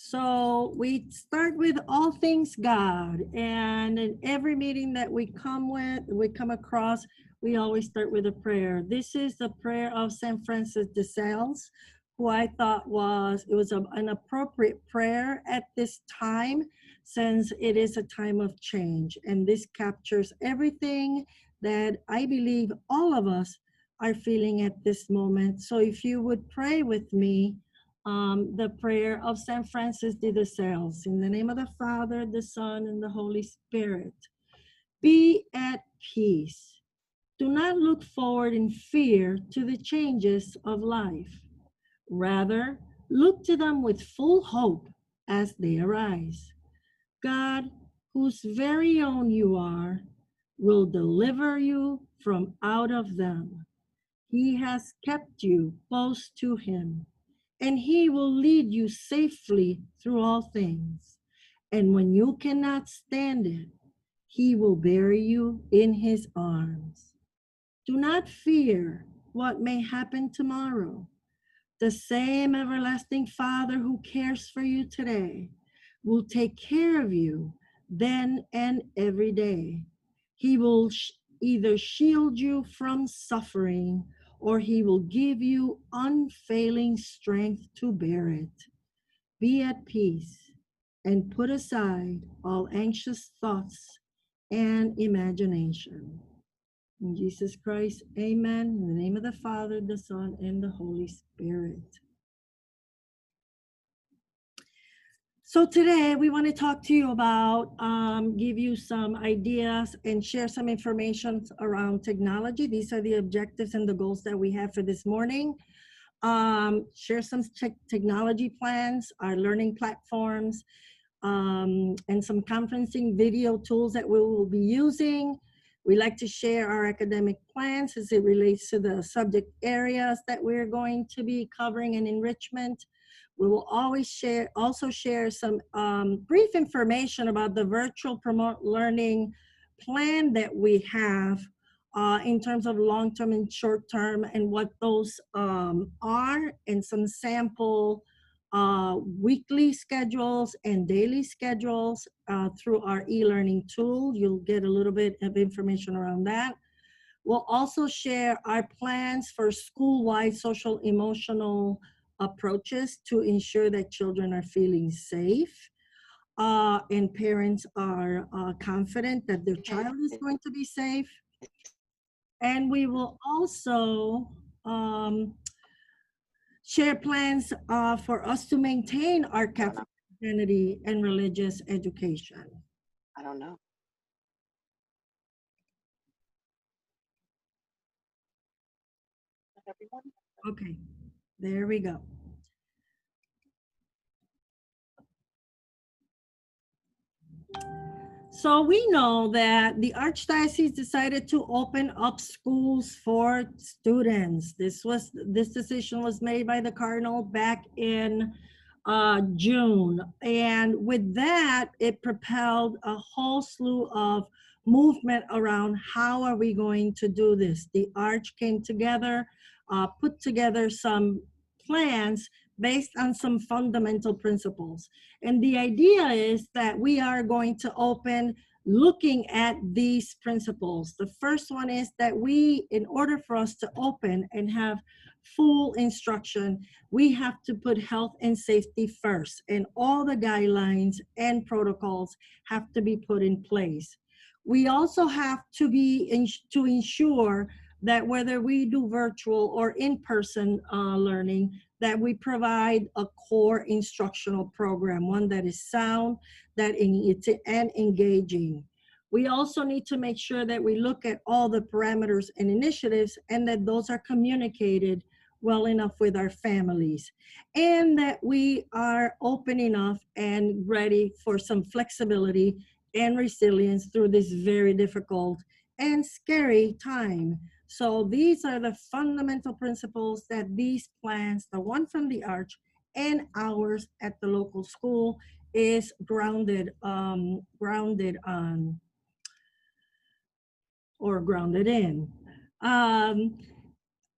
So we start with all things God, and in every meeting that we come across, we always start with a prayer. This is the prayer of Saint Francis de Sales, who I thought an appropriate prayer at this time, since it is a time of change, and this captures everything that I believe all of us are feeling at this moment. So if you would pray with me the prayer of Saint Francis de Sales. In the name of the Father, the Son, and the Holy Spirit. Be at peace. Do not look forward in fear to the changes of life. Rather, look to them with full hope as they arise. God, whose very own you are, will deliver you from out of them. He has kept you close to him, and he will lead you safely through all things. And when you cannot stand it, he will bury you in his arms. Do not fear what may happen tomorrow. The same everlasting Father who cares for you today will take care of you then and every day. He will either shield you from suffering, or he will give you unfailing strength to bear it. Be at peace and put aside all anxious thoughts and imagination. In Jesus Christ, amen. In the name of the Father, the Son, and the Holy Spirit. So today we want to talk to you about, give you some ideas and share some information around technology. These are the objectives and the goals that we have for this morning. Share some technology plans, our learning platforms, and some conferencing video tools that we will be using. We like to share our academic plans as it relates to the subject areas that we're going to be covering in enrichment. We will always also share some brief information about the virtual promote learning plan that we have in terms of long-term and short-term, and what those are, and some sample weekly schedules and daily schedules through our e-learning tool. You'll get a little bit of information around that. We'll also share our plans for school-wide social emotional approaches to ensure that children are feeling safe and parents are confident that their child is going to be safe. And we will also share plans for us to maintain our Catholic identity and religious education. I don't know. Everyone? Okay, there we go. So we know that the Archdiocese decided to open up schools for students. This decision was made by the Cardinal back in June. And with that, it propelled a whole slew of movement around how are we going to do this. The Arch came together, put together some plans based on some fundamental principles. And the idea is that we are going to open looking at these principles. The first one is that in order for us to open and have full instruction, we have to put health and safety first, and all the guidelines and protocols have to be put in place. We also have to to ensure that whether we do virtual or in-person learning, that we provide a core instructional program, one that is sound, and engaging. We also need to make sure that we look at all the parameters and initiatives, and that those are communicated well enough with our families, and that we are open enough and ready for some flexibility and resilience through this very difficult and scary time. So these are the fundamental principles that these plans, the one from the Arch and ours at the local school, is grounded on or grounded in.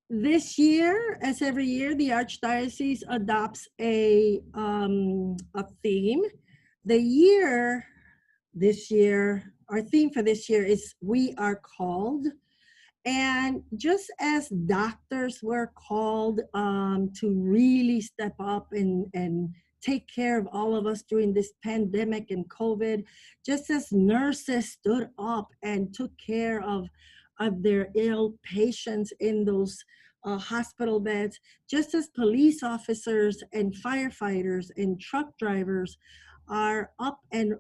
This year, as every year, the Archdiocese adopts a theme. The year this year, our theme for this year is "We Are Called." And just as doctors were called to really step up and take care of all of us during this pandemic and COVID, just as nurses stood up and took care of their ill patients in those hospital beds, just as police officers and firefighters and truck drivers are up and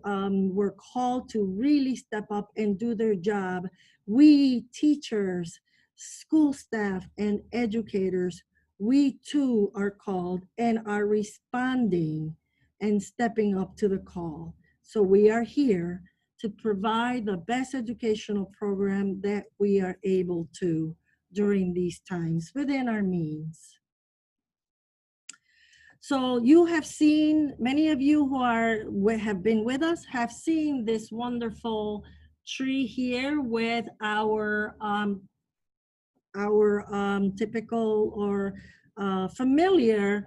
were called to really step up and do their job, we teachers, school staff, and educators, we too are called and are responding and stepping up to the call. So we are here to provide the best educational program that we are able to during these times within our means. So you have seen, many of you have been with us have seen this wonderful tree here with our typical or familiar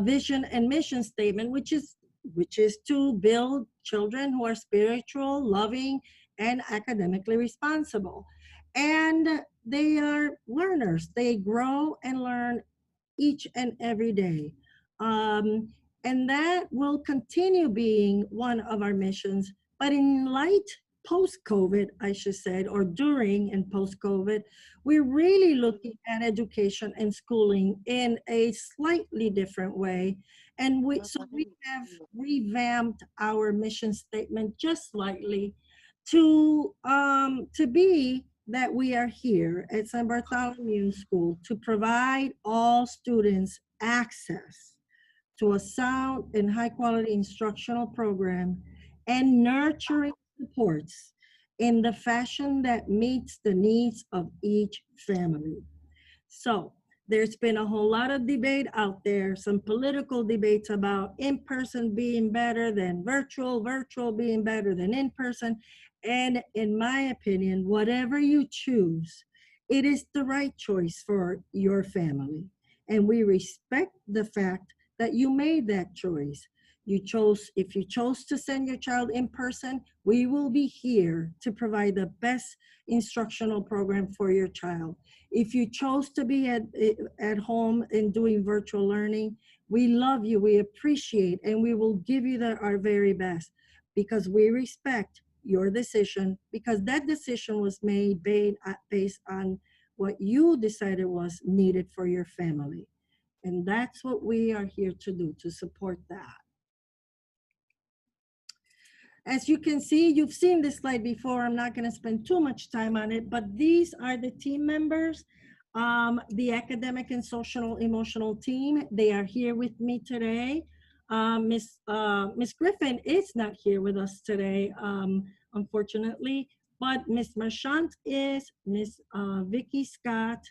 vision and mission statement, which is to build children who are spiritual, loving, and academically responsible. And they are learners. They grow and learn each and every day. Um, and that will continue being one of our missions. But in light post COVID, I should say, or during and post COVID, we're really looking at education and schooling in a slightly different way. And we have revamped our mission statement just slightly to be that we are here at San Bartholomew School to provide all students access to a sound and high quality instructional program and nurturing supports in the fashion that meets the needs of each family. So there's been a whole lot of debate out there, some political debates about in-person being better than virtual, virtual being better than in-person. And in my opinion, whatever you choose, it is the right choice for your family. And we respect the fact that you made that choice. If you chose to send your child in person, we will be here to provide the best instructional program for your child. If you chose to be at home and doing virtual learning, we love you, we appreciate, and we will give you our very best because we respect your decision, because that decision was made based on what you decided was needed for your family. And that's what we are here to do, to support that. As you can see, you've seen this slide before. I'm not going to spend too much time on it, but these are the team members, the academic and social emotional team. They are here with me today. Miss Griffin is not here with us today, unfortunately, but Miss Marchant is, Miss Vicky Scott,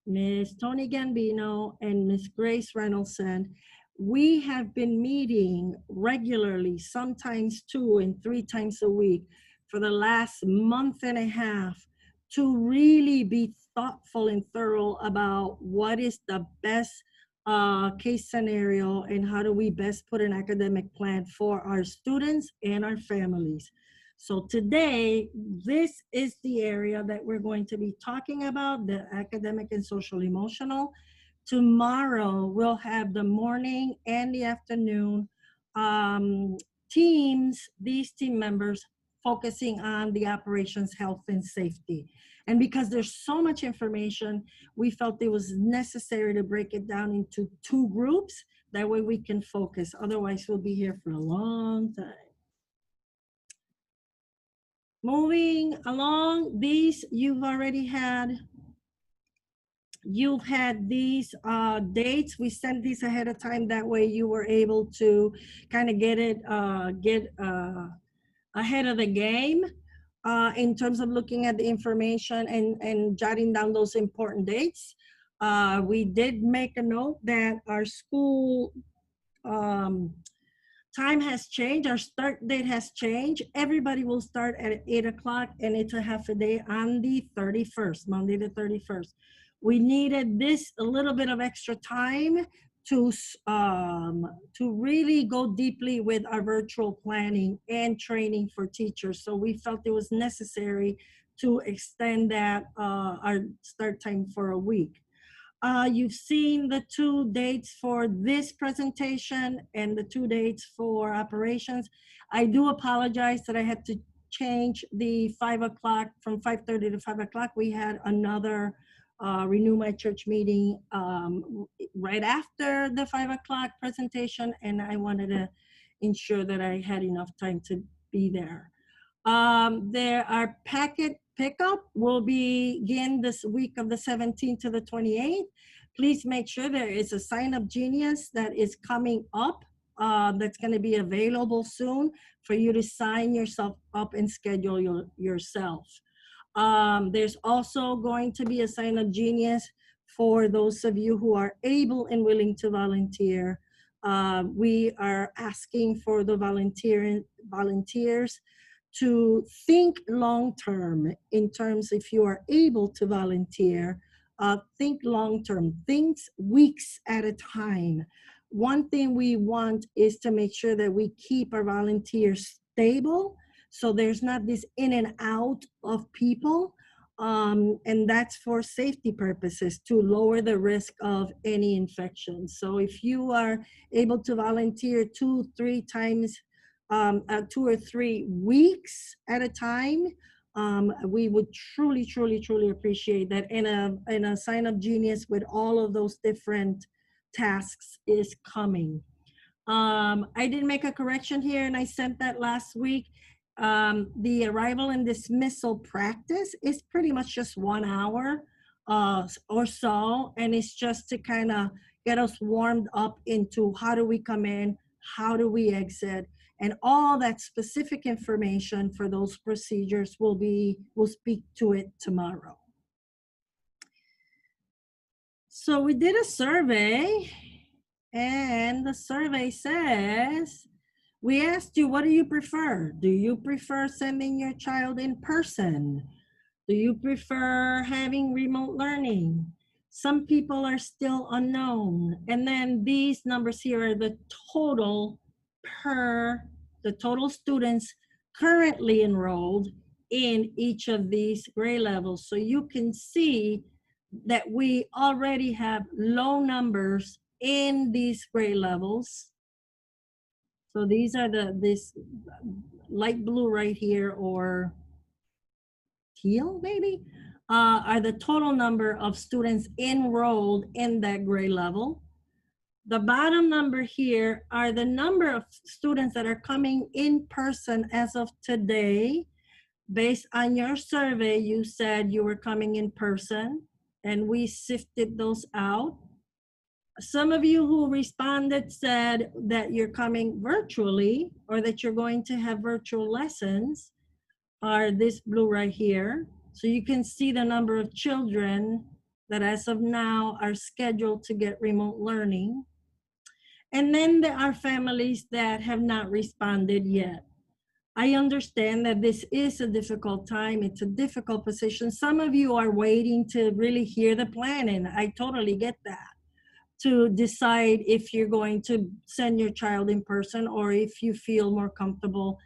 Miss Tony Gambino, and Miss Grace Reynoldson. We have been meeting regularly, sometimes 2 and 3 times a week for the last month and a half to really be thoughtful and thorough about what is the best case scenario and how do we best put an academic plan for our students and our families. So today, this is the area that we're going to be talking about, the academic and social emotional. Tomorrow, we'll have the morning and the afternoon these team members focusing on the operations, health, and safety. And because there's so much information, we felt it was necessary to break it down into 2 groups. That way we can focus. Otherwise, we'll be here for a long time. Moving along, these you've had these dates. We sent these ahead of time. That way you were able to kind of get ahead of the game in terms of looking at the information and jotting down those important dates. We did make a note that our school time has changed. Our start date has changed. Everybody will start at 8 o'clock and it's a half a day on the 31st, Monday the 31st. We needed this a little bit of extra time to really go deeply with our virtual planning and training for teachers. So we felt it was necessary to extend that our start time for a week. You've seen the 2 dates for this presentation and the 2 dates for operations. I do apologize that I had to change the 5 o'clock from 5:30 to 5 o'clock. We had another Renew My Church meeting right after the 5 o'clock presentation, and I wanted to ensure that I had enough time to be there. There are packet pickup will begin this week of the 17th to the 28th. Please make sure there is a sign up genius that is coming up that's going to be available soon for you to sign yourself up and schedule yourself. There's also going to be a sign up genius for those of you who are able and willing to volunteer. We are asking for the volunteers to think long-term in terms, if you are able to volunteer, think long-term, think weeks at a time. One thing we want is to make sure that we keep our volunteers stable, so there's not this in and out of people. And that's for safety purposes, to lower the risk of any infection. So if you are able to volunteer 2-3 times 2 or 3 weeks at a time, we would truly, truly, truly appreciate that. And a sign up genius with all of those different tasks is coming. I did make a correction here, and I sent that last week. The arrival and dismissal practice is pretty much just 1 hour or so, and it's just to kind of get us warmed up into how do we come in, how do we exit, and all that specific information for those procedures we'll speak to it tomorrow. So we did a survey, and the survey says, we asked you, what do you prefer? Do you prefer sending your child in person? Do you prefer having remote learning? Some people are still unknown. And then these numbers here are the total students currently enrolled in each of these grade levels. So you can see that we already have low numbers in these grade levels. So these are this light blue right here, or teal maybe, are the total number of students enrolled in that grade level. The bottom number here are the number of students that are coming in person as of today. Based on your survey, you said you were coming in person, and we sifted those out. Some of you who responded said that you're coming virtually, or that you're going to have virtual lessons, are this blue right here. So you can see the number of children that as of now are scheduled to get remote learning. And then there are families that have not responded yet. I understand that this is a difficult time. It's a difficult position. Some of you are waiting to really hear the plan, and I totally get that, to decide if you're going to send your child in person, or if you feel more comfortable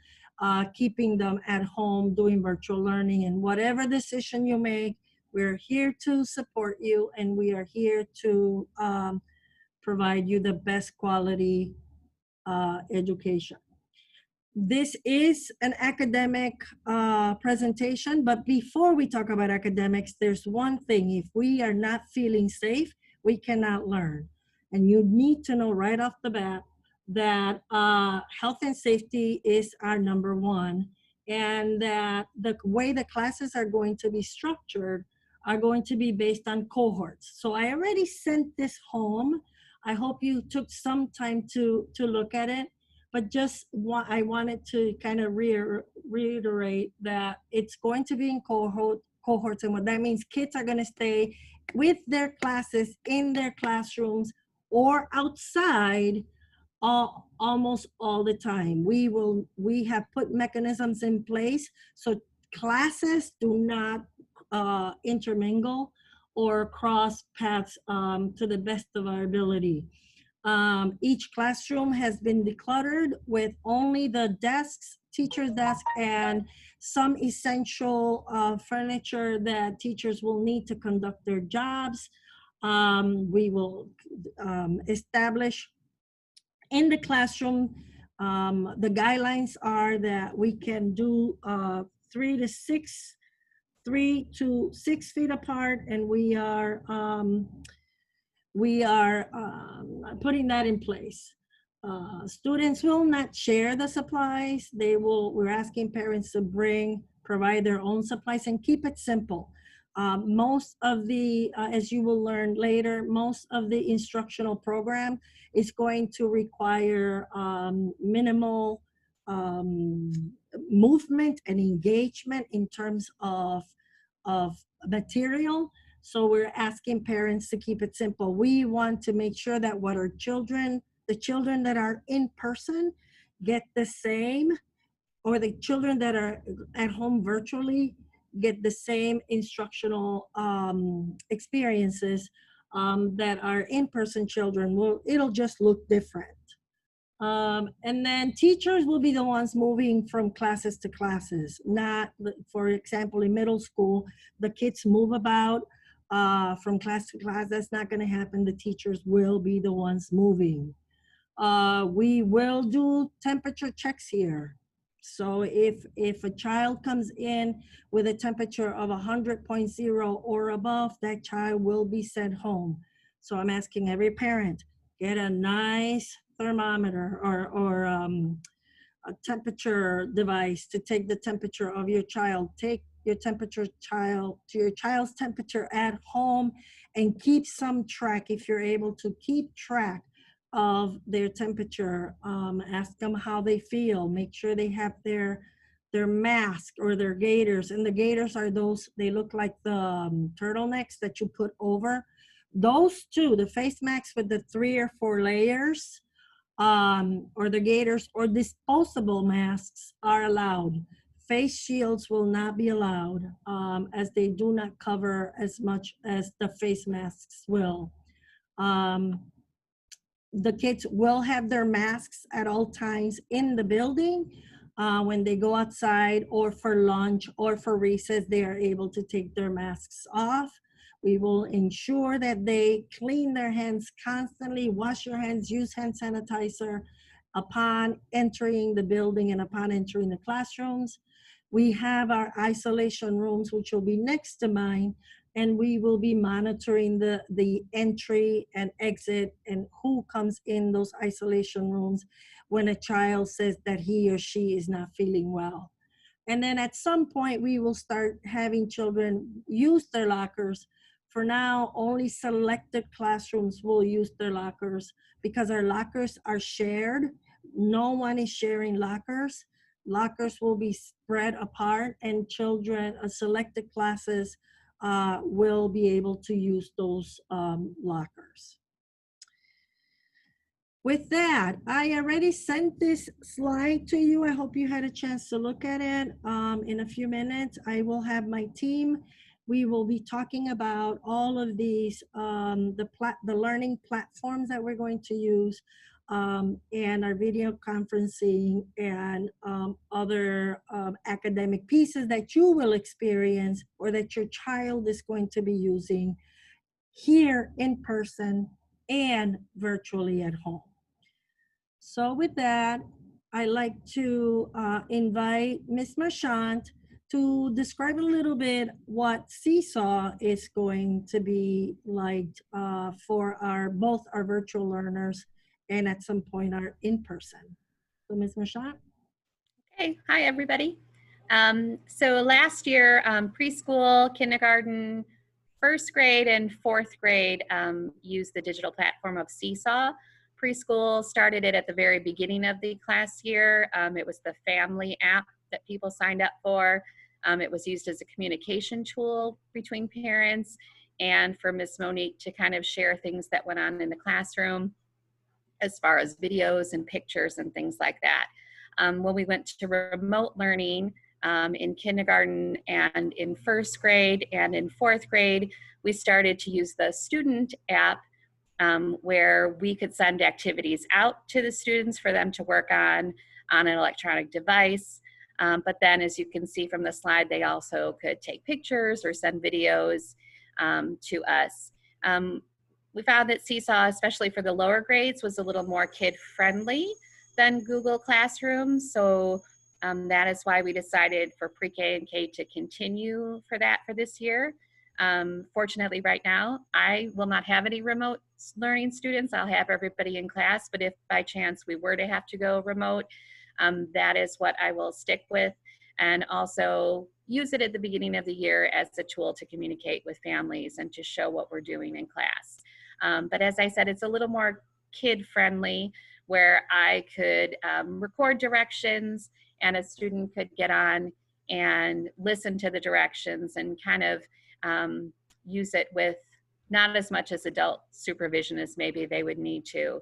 keeping them at home doing virtual learning. And whatever decision you make, we're here to support you, and we are here to provide you the best quality education. This is an academic presentation, but before we talk about academics, there's one thing: if we are not feeling safe, we cannot learn. And you need to know right off the bat that health and safety is our number one, and that the way the classes are going to be structured are going to be based on cohorts. So I already sent this home. I hope you took some time to look at it, but I wanted to kind of reiterate that it's going to be in cohorts, and what that means, kids are going to stay with their classes in their classrooms or outside almost all the time. We have put mechanisms in place so classes do not intermingle, or cross paths to the best of our ability. Each classroom has been decluttered with only the desks, teacher's desk, and some essential furniture that teachers will need to conduct their jobs. We will establish in the classroom, the guidelines are that we can do 3 to 6 feet apart, and we are putting that in place. Students will not share the supplies. We're asking parents to provide their own supplies and keep it simple. Most of the, as you will learn later, most of the instructional program is going to require minimal movement and engagement in terms of material. So we're asking parents to keep it simple. We want to make sure that what our children, the children that are in person, get the same, or the children that are at home virtually get the same instructional experiences that our in-person children will. It'll just look different. And then teachers will be the ones moving from classes to classes. Not, for example, in middle school, the kids move about from class to class. That's not going to happen. The teachers will be the ones moving. We will do temperature checks here. So if a child comes in with a temperature of 100.0 or above, that child will be sent home. So I'm asking every parent, get a nice thermometer or a temperature device to take the temperature of your child. Take your child's temperature at home, and keep some track, if you're able to keep track of their temperature. Ask them how they feel. Make sure they have their mask or their gaiters. And the gaiters are those, they look like the turtlenecks that you put over. Those two, the face masks with the 3 or 4 layers, or the gaiters or disposable masks are allowed. Face shields will not be allowed, as they do not cover as much as the face masks will. The kids will have their masks at all times in the building. When they go outside or for lunch or for recess, they are able to take their masks off. We will ensure that they clean their hands constantly, wash your hands, use hand sanitizer upon entering the building and upon entering the classrooms. We have our isolation rooms, which will be next to mine, and we will be monitoring the entry and exit and who comes in those isolation rooms when a child says that he or she is not feeling well. And then at some point, we will start having children use their lockers. For now, only selected classrooms will use their lockers because our lockers are shared. No one is sharing lockers. Lockers will be spread apart, and children, selected classes will be able to use those lockers. With that, I already sent this slide to you. I hope you had a chance to look at it. In a few minutes, I will have my team. We will be talking about all of these, the learning platforms that we're going to use, and our video conferencing and other academic pieces that you will experience or that your child is going to be using here in person and virtually at home. So with that, I'd like to invite Ms. Marchant to describe a little bit what Seesaw is going to be like for both our virtual learners and at some point our in-person. So Ms. Marchant. Okay, hi everybody. So last year, preschool, kindergarten, first grade and fourth grade used the digital platform of Seesaw. Preschool started it at the very beginning of the class year. It was the family app that people signed up for. It was used as a communication tool between parents and for Ms. Monique to kind of share things that went on in the classroom as far as videos and pictures and things like that. When we went to remote learning, in kindergarten and in first grade, and in fourth grade, we started to use the student app where we could send activities out to the students for them to work on an electronic device. But then, as you can see from the slide, they also could take pictures or send videos to us. We found that Seesaw, especially for the lower grades, was a little more kid-friendly than Google Classroom. So that is why we decided for pre-K and K to continue for that for this year. Fortunately, right now, I will not have any remote learning students. I'll have everybody in class, but if by chance we were to have to go remote, that is what I will stick with, and also use it at the beginning of the year as a tool to communicate with families and to show what we're doing in class. But as I said, it's a little more kid-friendly, where I could record directions and a student could get on and listen to the directions and kind of use it with not as much as adult supervision as maybe they would need to,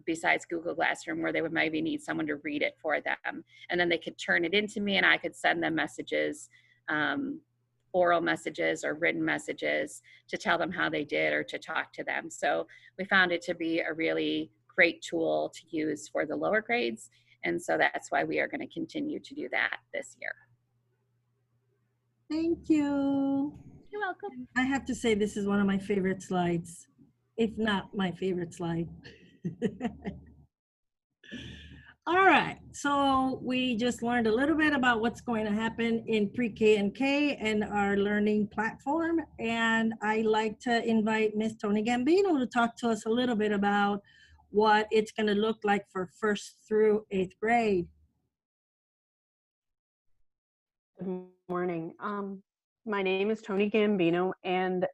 besides Google Classroom, where they would maybe need someone to read it for them. And then they could turn it into me and I could send them messages, oral messages or written messages to tell them how they did or to talk to them. So we found it to be a really great tool to use for the lower grades. And so that's why we are going to continue to do that this year. Thank you. You're welcome. I have to say, this is one of my favorite slides, if not my favorite slide. All right, so we just learned a little bit about what's going to happen in pre-K and K and our learning platform. And I like to invite Miss Tony Gambino to talk to us a little bit about what it's going to look like for 1st through 8th grade. Good morning. My name is Tony Gambino, and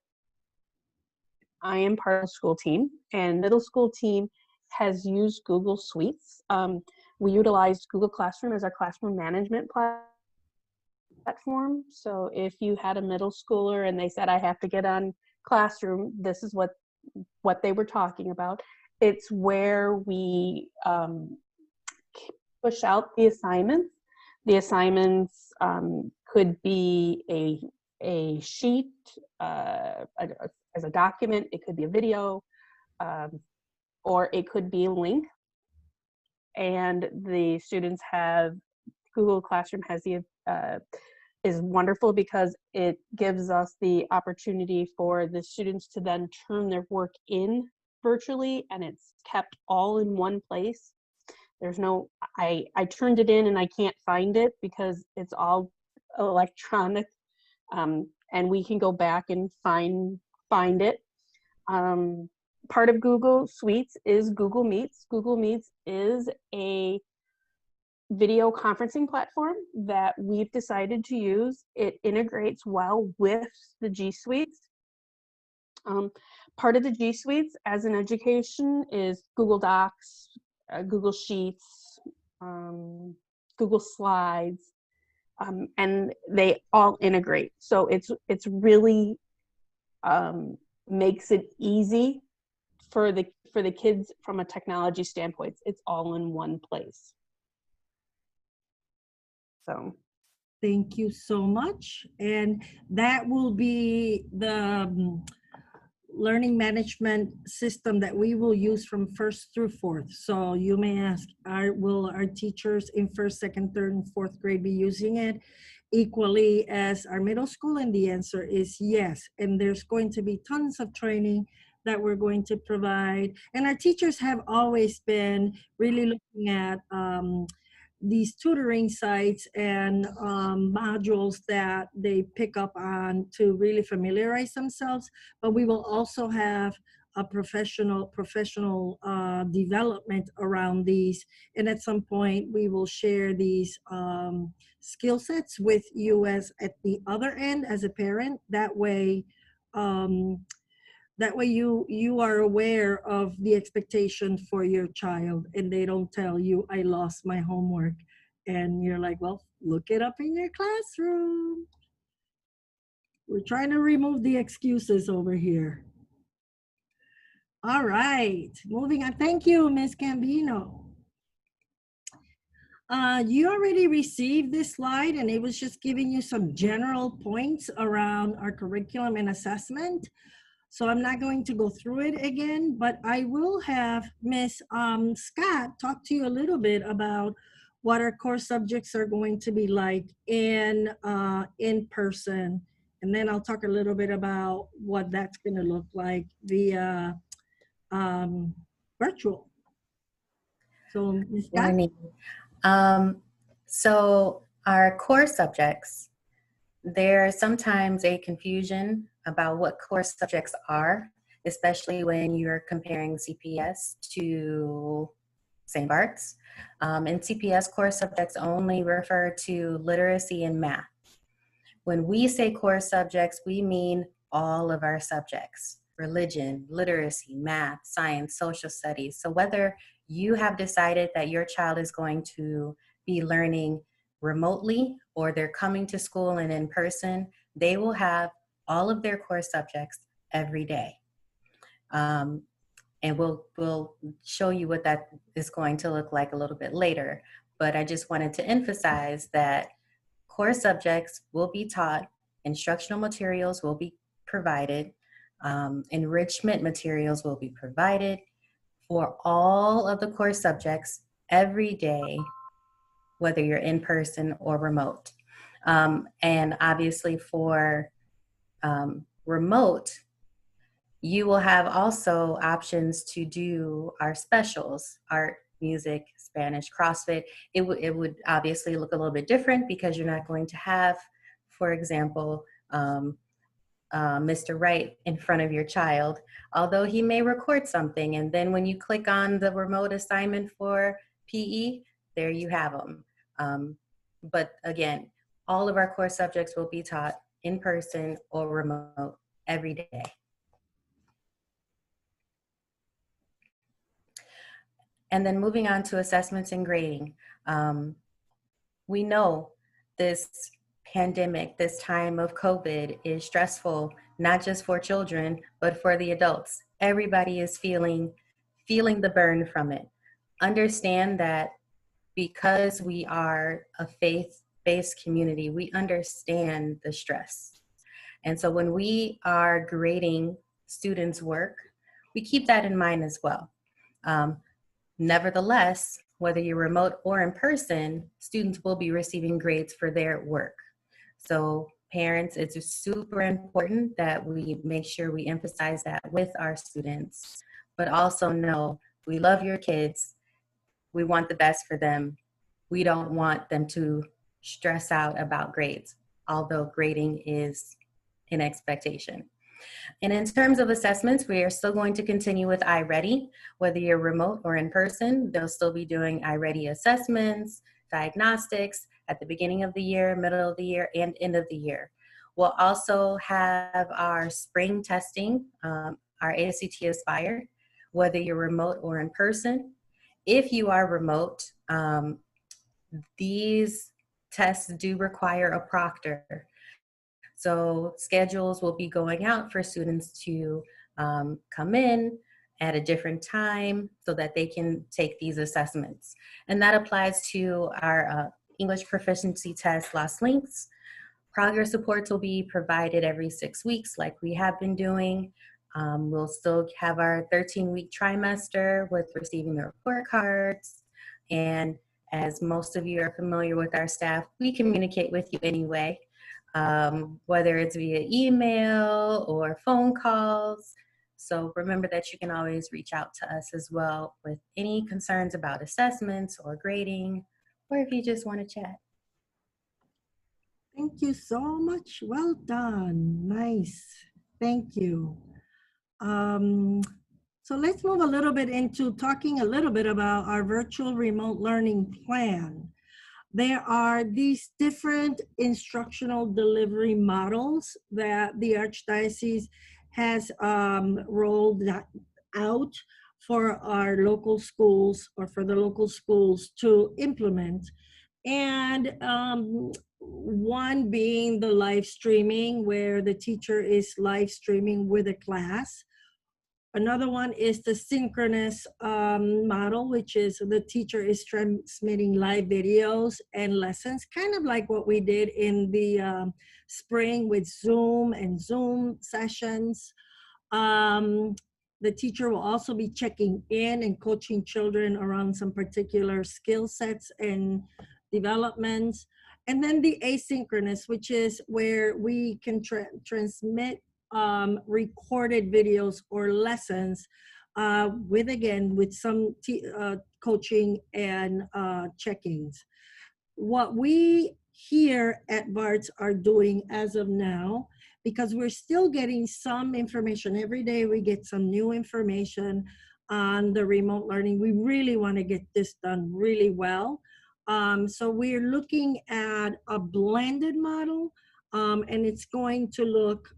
I am part of the school team. And middle school team has used Google Suites. We utilized Google Classroom as our classroom management platform. So if you had a middle schooler and they said, I have to get on Classroom, this is what they were talking about. It's where we push out the assignments. The assignments could be a sheet as a document. It could be a video, or it could be a link. And the students have, Google Classroom has is wonderful because it gives us the opportunity for the students to then turn their work in virtually, and it's kept all in one place. There's no, I turned it in and I can't find it because it's all electronic, and we can go back and find it. Part of Google Suites is Google Meets. Google Meets is a video conferencing platform that we've decided to use. It integrates well with the G Suites. Part of the G Suites as an education is Google Docs, Google Sheets, Google Slides, and they all integrate. So it's really makes it easy for the kids from a technology standpoint. It's all in one place. So Thank you so much. And that will be the learning management system that we will use from 1st through 4th. So you may ask, will our teachers in 1st, 2nd, 3rd, and 4th grade be using it equally as our middle school? And the answer is yes. And there's going to be tons of training that we're going to provide. And our teachers have always been really looking at these tutoring sites and modules that they pick up on to really familiarize themselves. But we will also have a professional development around these. And at some point, we will share these skill sets with you as at the other end as a parent. That way, you are aware of the expectation for your child, and they don't tell you, I lost my homework. And you're like, well, look it up in your classroom. We're trying to remove the excuses over here. All right, moving on. Thank you, Ms. Gambino. You already received this slide and it was just giving you some general points around our curriculum and assessment. So I'm not going to go through it again, but I will have Miss Scott talk to you a little bit about what our core subjects are going to be like in person. And then I'll talk a little bit about what that's going to look like via virtual. So Ms. Scott? Morning. Um, so our core subjects, there's sometimes a confusion about what core subjects are, especially when you're comparing CPS to St. Bart's. And CPS core subjects only refer to literacy and math. When we say core subjects, we mean all of our subjects: religion, literacy, math, science, social studies. So whether you have decided that your child is going to be learning remotely or they're coming to school and in person, they will have all of their core subjects every day. And we'll show you what that is going to look like a little bit later. But I just wanted to emphasize that core subjects will be taught, instructional materials will be provided, enrichment materials will be provided for all of the core subjects every day, whether you're in person or remote. And obviously for remote, you will have also options to do our specials: art, music, Spanish, CrossFit. It would obviously look a little bit different because you're not going to have, for example, Mr. Wright in front of your child, although he may record something. And then when you click on the remote assignment for PE, there you have them. But again, all of our core subjects will be taught in person or remote every day. And then moving on to assessments and grading. We know this pandemic, this time of COVID is stressful, not just for children, but for the adults. Everybody is feeling the burn from it. Understand that because we are a faith-based community, we understand the stress. And so when we are grading students' work, we keep that in mind as well. Nevertheless, whether you're remote or in person, students will be receiving grades for their work. So parents, it's super important that we make sure we emphasize that with our students, but also know we love your kids. We want the best for them. We don't want them to stress out about grades, although grading is an expectation. And in terms of assessments, we are still going to continue with iReady. Whether you're remote or in person, they'll still be doing iReady assessments, diagnostics at the beginning of the year, middle of the year, and end of the year. We'll also have our spring testing, our ASCT Aspire, whether you're remote or in person. If you are remote, these tests do require a proctor. So schedules will be going out for students to come in at a different time so that they can take these assessments. And that applies to our English proficiency test, Lost Links. Progress reports will be provided every 6 weeks like we have been doing. We'll still have our 13-week trimester with receiving the report cards. And as most of you are familiar with our staff, we communicate with you anyway. Whether it's via email or phone calls. So remember that you can always reach out to us as well with any concerns about assessments or grading, or if you just want to chat. Thank you so much. Well done. Nice. Thank you. So let's move a little bit into talking a little bit about our virtual remote learning plan. There are these different instructional delivery models that the Archdiocese has rolled out for our local schools or for the local schools to implement. And one being the live streaming, where the teacher is live streaming with a class. Another one is the synchronous model, which is the teacher is transmitting live videos and lessons, kind of like what we did in the spring with Zoom and Zoom sessions. Um, the teacher will also be checking in and coaching children around some particular skill sets and developments. And then the asynchronous, which is where we can transmit recorded videos or lessons with some coaching and check-ins. What we here at BARTS are doing as of now, because we're still getting some information. Every day we get some new information on the remote learning. We really want to get this done really well. So we're looking at a blended model, and it's going to look,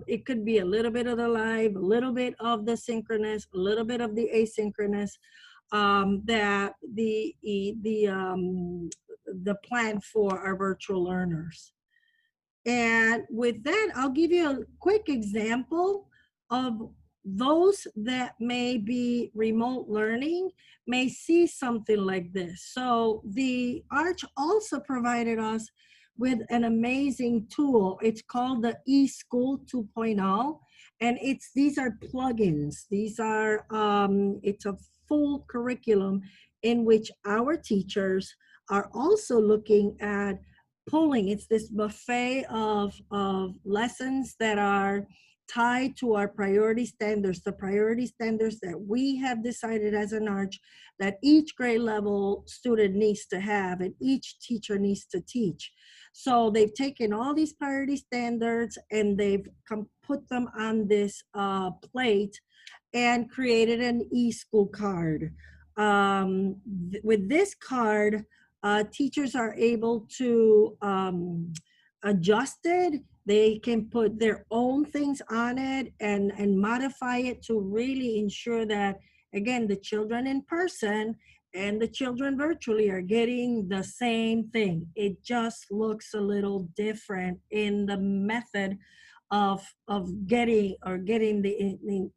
it could be a little bit of the live, a little bit of the synchronous, a little bit of the asynchronous, that the plan for our virtual learners. And with that, I'll give you a quick example of those that may be remote learning may see something like this. So the Arch also provided us with an amazing tool. It's called the eSchool 2.0, and these are plugins. These are it's a full curriculum in which our teachers are also looking at pulling. It's this buffet of lessons that are tied to our priority standards, the priority standards that we have decided as an Arch that each grade level student needs to have and each teacher needs to teach. So they've taken all these priority standards and they've put them on this plate and created an eSchool card. With this card, teachers are able to adjust it. They can put their own things on it and modify it to really ensure that, again, the children in person and the children virtually are getting the same thing. It just looks a little different in the method of getting the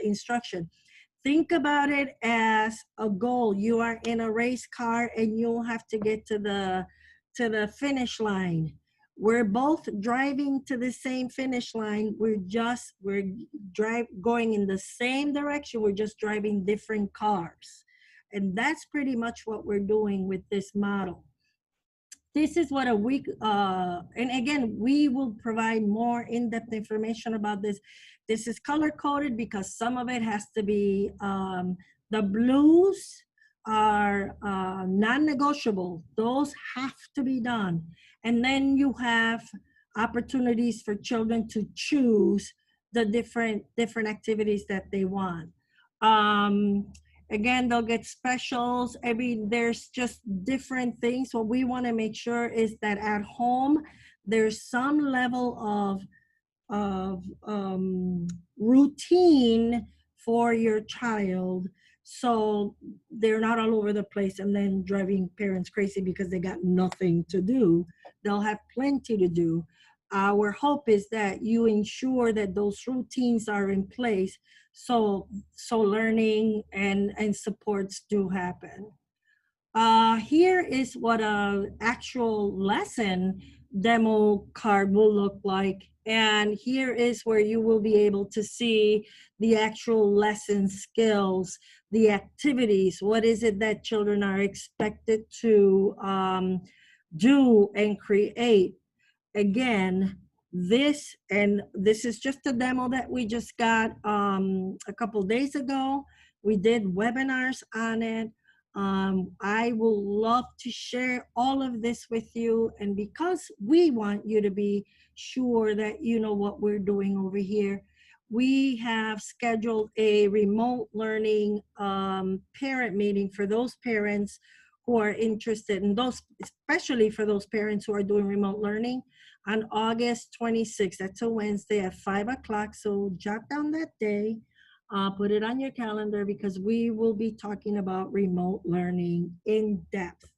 instruction. Think about it as a goal. You are in a race car and you'll have to get to the finish line. We're both driving to the same finish line. We're going in the same direction. We're just driving different cars. And that's pretty much what we're doing with this model. This is what a week, and again, we will provide more in-depth information about this. This is color-coded because some of it has to be, the blues are non-negotiable. Those have to be done. And then you have opportunities for children to choose the different activities that they want. Again, they'll get specials. There's just different things. What we want to make sure is that at home, there's some level of routine for your child, so they're not all over the place and then driving parents crazy because they got nothing to do. They'll have plenty to do. Our hope is that you ensure that those routines are in place so learning and supports do happen. Here is what a actual lesson demo card will look like. And here is where you will be able to see the actual lesson skills, the activities. What is it that children are expected to do and create? Again, this is just a demo that we just got a couple days ago. We did webinars on it. I will love to share all of this with you, and because we want you to be sure that you know what we're doing over here, we have scheduled a remote learning parent meeting for those parents who are interested, and those, especially for those parents who are doing remote learning, on August 26th. That's a Wednesday at 5 o'clock. So jot down that day, put it on your calendar, because we will be talking about remote learning in depth.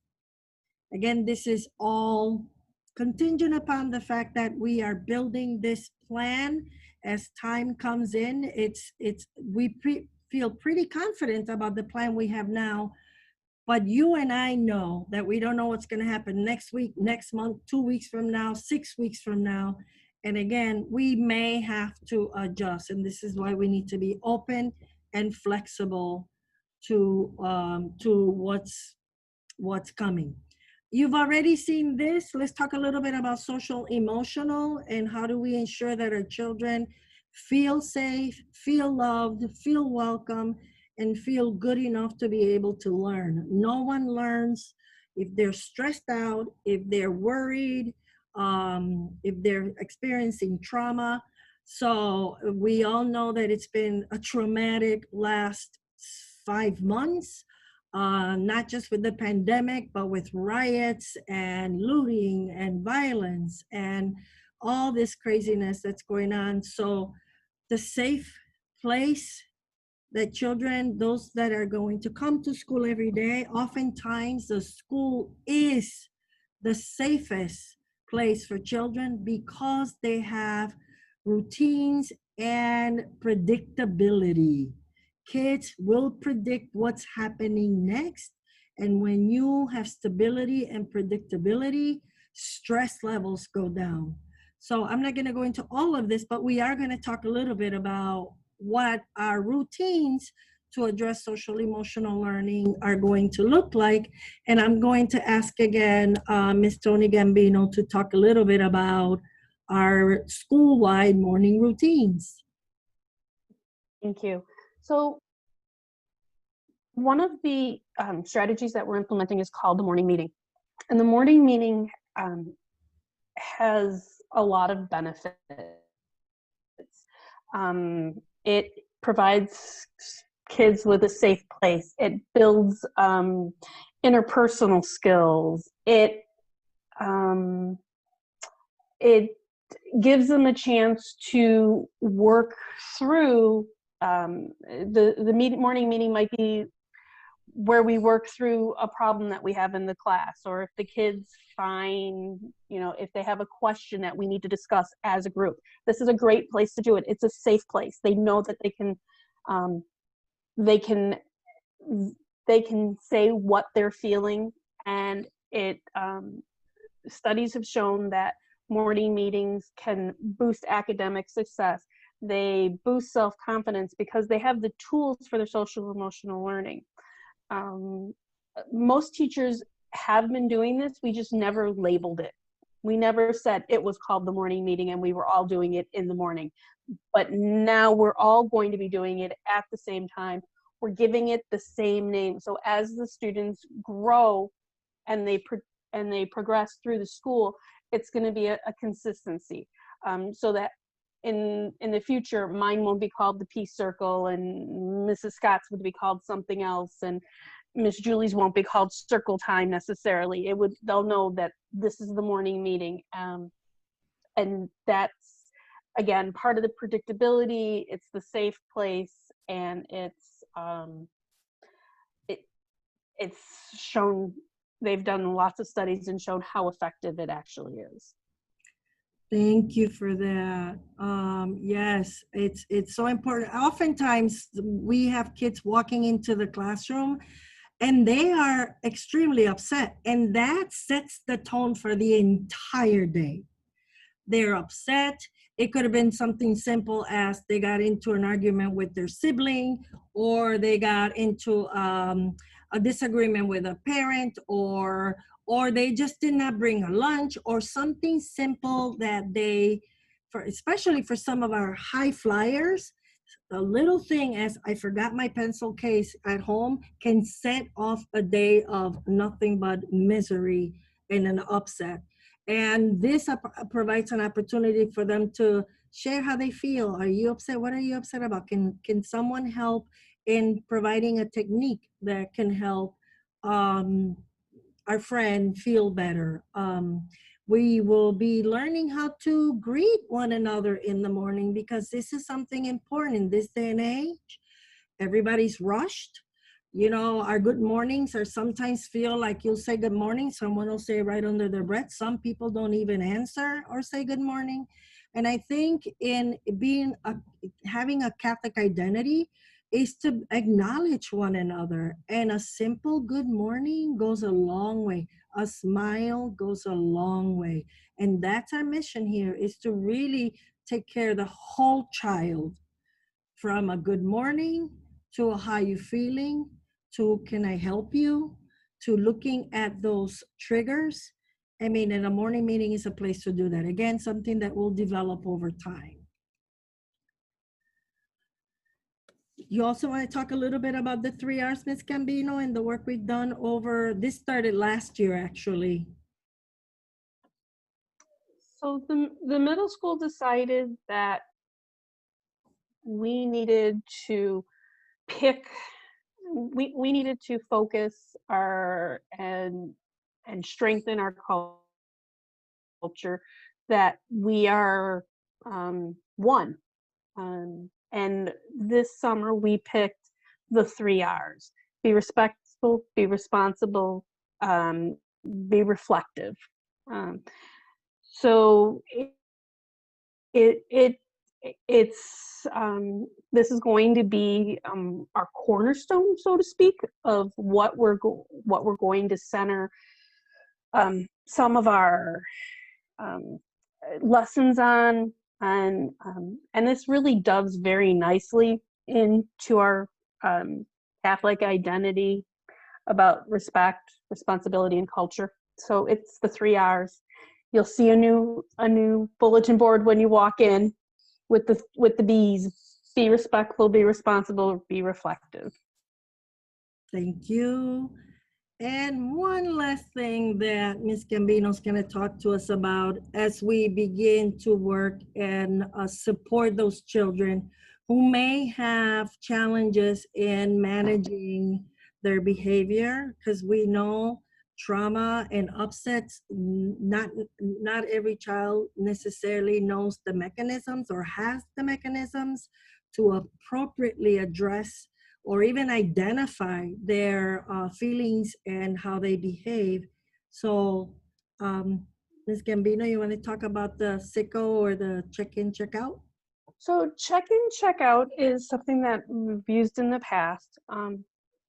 Again, this is all contingent upon the fact that we are building this plan as time comes in, we feel pretty confident about the plan we have now. But you and I know that we don't know what's going to happen next week, next month, 2 weeks from now, 6 weeks from now. And again, we may have to adjust. And this is why we need to be open and flexible to what's coming. You've already seen this. Let's talk a little bit about social emotional and how do we ensure that our children feel safe, feel loved, feel welcome, and feel good enough to be able to learn. No one learns if they're stressed out, if they're worried, if they're experiencing trauma. So we all know that it's been a traumatic last 5 months, not just with the pandemic, but with riots and looting and violence and all this craziness that's going on. So the safe place that children, those that are going to come to school every day, oftentimes the school is the safest place for children because they have routines and predictability. Kids will predict what's happening next. And when you have stability and predictability, stress levels go down. So I'm not going to go into all of this, but we are going to talk a little bit about what our routines to address social emotional learning are going to look like. And I'm going to ask again, Ms. Tony Gambino, to talk a little bit about our school-wide morning routines. Thank you. So one of the strategies that we're implementing is called the morning meeting. And the morning meeting has a lot of benefits. It provides kids with a safe place. It builds interpersonal skills. It gives them a chance to work through the morning meeting might be where we work through a problem that we have in the class, or if the kids find, if they have a question that we need to discuss as a group. This is a great place to do it. It's a safe place. They know that they can say what they're feeling, and studies have shown that morning meetings can boost academic success. They boost self-confidence because they have the tools for their social emotional learning. Most teachers have been doing this. We just never labeled it. We never said it was called the morning meeting and we were all doing it in the morning. But now we're all going to be doing it at the same time. We're giving it the same name. So as the students grow and they progress through the school, it's going to be a consistency, so that in the future, mine won't be called the Peace Circle, and Mrs. Scott's would be called something else, and Miss Julie's won't be called Circle Time necessarily. They'll know that this is the morning meeting, and that's again part of the predictability. It's the safe place, and it's shown. They've done lots of studies and shown how effective it actually is. Thank you for that. Yes, it's so important. Oftentimes we have kids walking into the classroom and they are extremely upset, and that sets the tone for the entire day. They're upset. It could have been something simple as they got into an argument with their sibling, or they got into a disagreement with a parent, or they just did not bring a lunch, or something simple that especially for some of our high flyers, a little thing as I forgot my pencil case at home can set off a day of nothing but misery and an upset. And this provides an opportunity for them to share how they feel. Are you upset? What are you upset about? Can someone help in providing a technique that can help our friend feel better? We will be learning how to greet one another in the morning, because this is something important in this day and age. Everybody's rushed. Our good mornings are sometimes feel like you'll say good morning, someone will say right under their breath. Some people don't even answer or say good morning. And I think in having a Catholic identity is to acknowledge one another. And a simple good morning goes a long way. A smile goes a long way. And that's our mission here, is to really take care of the whole child, from a good morning to a how you feeling to can I help you to looking at those triggers. I mean, and a morning meeting is a place to do that. Again, something that will develop over time. You also want to talk a little bit about the 3 R's, Ms. Gambino, and the work we've done over, this started last year, actually. So the middle school decided that we needed to pick, we needed to focus our and strengthen our culture, that we are one. And this summer we picked the 3 R's: be respectful, be responsible, be reflective. Um, so it's this is going to be our cornerstone, so to speak, of what we're going to center some of our lessons on, and this really doves very nicely into our Catholic identity about respect, responsibility, and culture. So it's the 3 R's. You'll see a new bulletin board when you walk in with the B's: be respectful, be responsible, be reflective. Thank you. And one last thing that Ms. Gambino is going to talk to us about as we begin to work and support those children who may have challenges in managing their behavior, because we know trauma and upsets, not every child necessarily knows the mechanisms or has the mechanisms to appropriately address or even identify their feelings and how they behave. So, Ms. Gambino, you want to talk about the SICO or the check-in, check-out? So check-in, check-out is something that we've used in the past.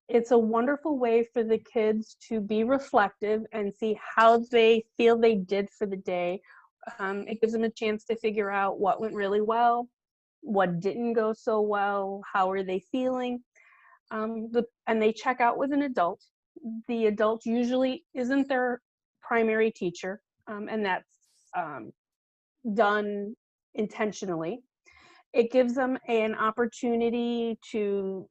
It's a wonderful way for the kids to be reflective and see how they feel they did for the day. It gives them a chance to figure out what went really well, what didn't go so well, how are they feeling. And they check out with an adult. The adult usually isn't their primary teacher, and that's done intentionally. It gives them an opportunity to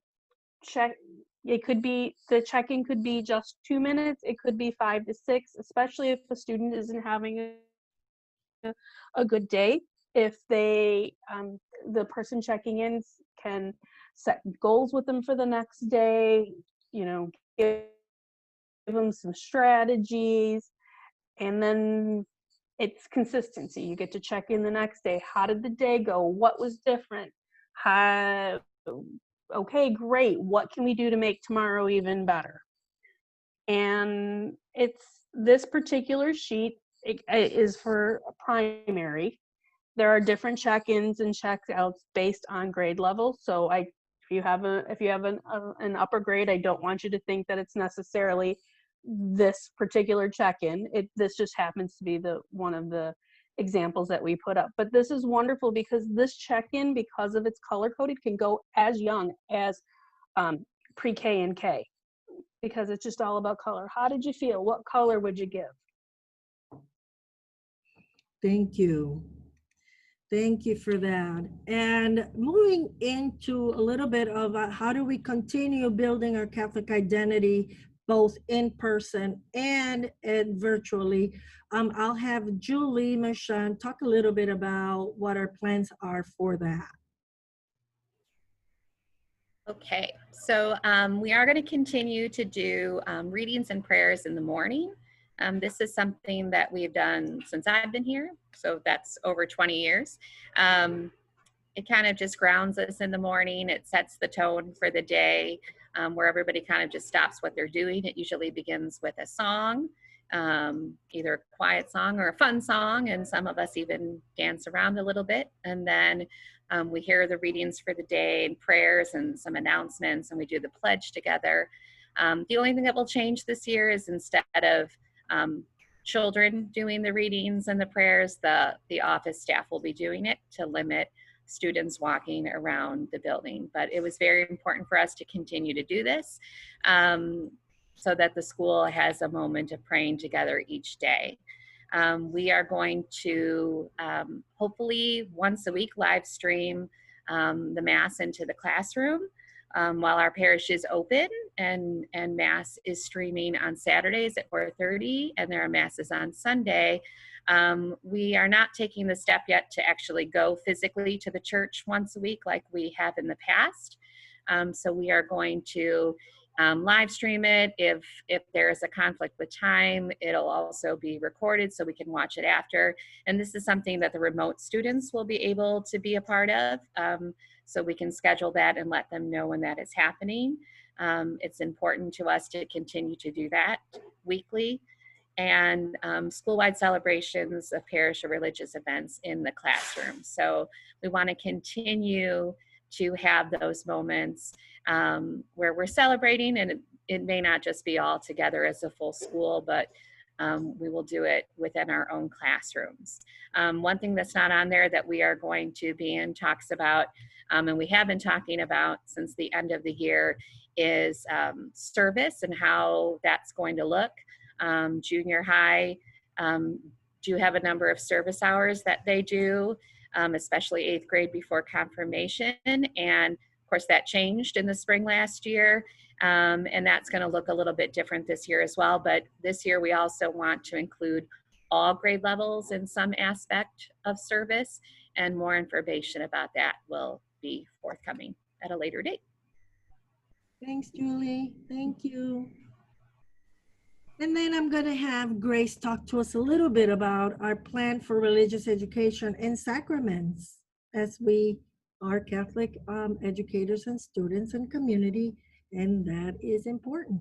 check. It could be, the check-in could be just 2 minutes. It could be 5 to 6, especially if a student isn't having a good day. If they, the person checking in can set goals with them for the next day, give them some strategies, and then it's consistency. You get to check in the next day. How did the day go? What was different? Okay, great. What can we do to make tomorrow even better? And it's this particular sheet is for primary. There are different check-ins and check-outs based on grade level. So if you have an upper grade, I don't want you to think that it's necessarily this particular check-in. This just happens to be one of the examples that we put up. But this is wonderful because this check-in, because of its color-coded, can go as young as pre-K and K, because it's just all about color. How did you feel? What color would you give? Thank you. Thank you for that. And moving into a little bit of how do we continue building our Catholic identity, both in person and virtually. I'll have Julie Merchant talk a little bit about what our plans are for that. Okay, so we are going to continue to do readings and prayers in the morning. This is something that we've done since I've been here, so that's over 20 years. It kind of just grounds us in the morning. It sets the tone for the day, where everybody kind of just stops what they're doing. It usually begins with a song, either a quiet song or a fun song, and some of us even dance around a little bit. And then we hear the readings for the day and prayers and some announcements, and we do the pledge together. The only thing that will change this year is instead of children doing the readings and the prayers, the office staff will be doing it to limit students walking around the building. But it was very important for us to continue to do this so that the school has a moment of praying together each day. We are going to hopefully once a week live stream the Mass into the classroom while our parish is open, and Mass is streaming on Saturdays at 4:30, and there are Masses on Sunday. We are not taking the step yet to actually go physically to the church once a week like we have in the past. So we are going to live stream it. If there is a conflict with time, it'll also be recorded so we can watch it after. And this is something that the remote students will be able to be a part of. So we can schedule that and let them know when that is happening. It's important to us to continue to do that weekly. And school-wide celebrations of parish or religious events in the classroom. So we want to continue to have those moments where we're celebrating, and it may not just be all together as a full school, but we will do it within our own classrooms. One thing that's not on there that we are going to be in talks about, and we have been talking about since the end of the year, is service and how that's going to look. Junior high do have a number of service hours that they do, especially 8th grade before confirmation. And of course that changed in the spring last year. And that's going to look a little bit different this year as well. But this year we also want to include all grade levels in some aspect of service, and more information about that will be forthcoming at a later date. Thanks, Julie. Thank you. And then I'm going to have Grace talk to us a little bit about our plan for religious education and sacraments, as we are Catholic educators and students and community, and that is important.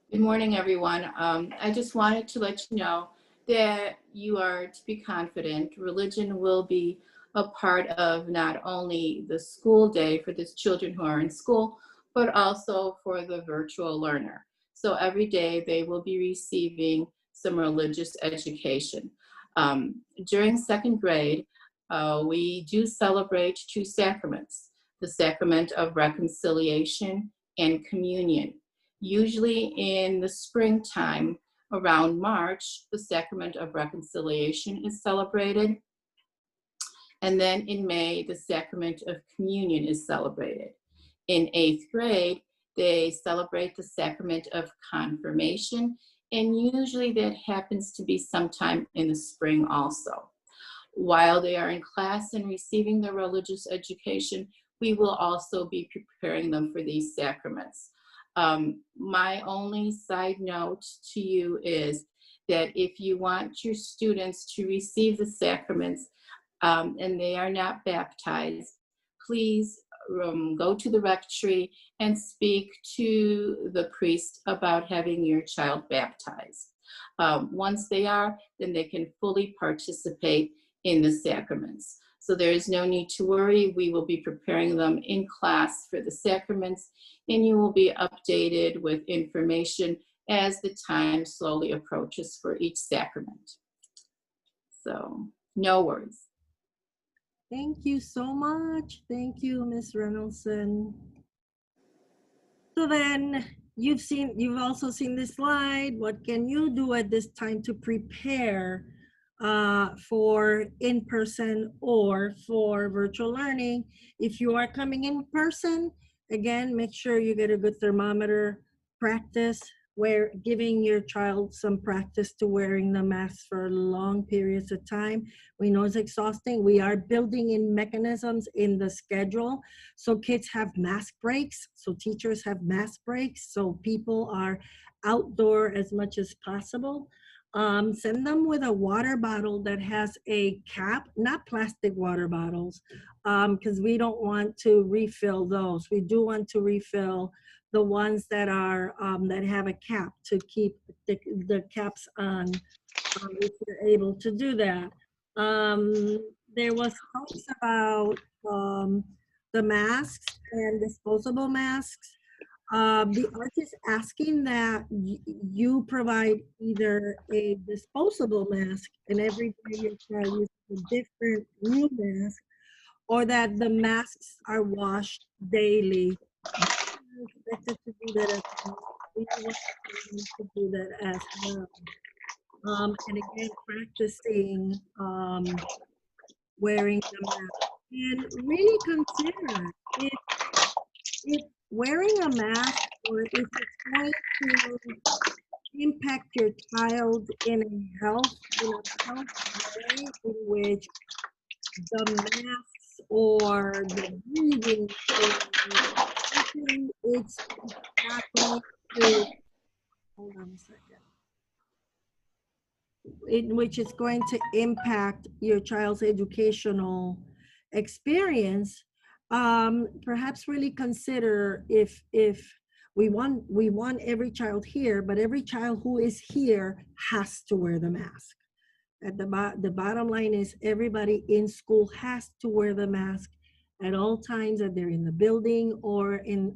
Good morning, everyone. I just wanted to let you know that you are to be confident. Religion will be a part of not only the school day for the children who are in school, but also for the virtual learner. So every day they will be receiving some religious education. During 2nd grade, we do celebrate 2 sacraments, the sacrament of reconciliation and communion. Usually in the springtime, around March, the sacrament of reconciliation is celebrated. And then in May, the sacrament of communion is celebrated. In 8th grade, they celebrate the sacrament of confirmation, and usually that happens to be sometime in the spring also. While they are in class and receiving their religious education, we will also be preparing them for these sacraments. My only side note to you is that if you want your students to receive the sacraments and they are not baptized, please go to the rectory and speak to the priest about having your child baptized. Once they are, then they can fully participate in the sacraments. So there is no need to worry. We will be preparing them in class for the sacraments, and you will be updated with information as the time slowly approaches for each sacrament. So no worries. Thank you so much. Thank you, Ms. Reynoldson. So then you've also seen this slide. What can you do at this time to prepare for in-person or for virtual learning? If you are coming in person, again, make sure you get a good thermometer, practice, giving your child some practice to wearing the mask for long periods of time. We know it's exhausting. We are building in mechanisms in the schedule. So kids have mask breaks. So teachers have mask breaks. So people are outdoor as much as possible. Send them with a water bottle that has a cap, not plastic water bottles, because we don't want to refill those. We do want to refill the ones that are that have a cap to keep the caps on, if you're able to do that. There was talks about the masks and disposable masks. The art is asking that you provide either a disposable mask and every day your child uses a different new mask, or that the masks are washed daily. They're expected to do that as well. We want them to do that as well. And again, practicing wearing the mask. And really consider if wearing a mask, or if it's going to impact your child in a health way, in which the masks or the breathing or something, it's not going to, hold on a second, in which it's going to impact your child's educational experience, perhaps really consider if we want every child here, but every child who is here has to wear the mask. At the bottom line is everybody in school has to wear the mask at all times that they're in the building or in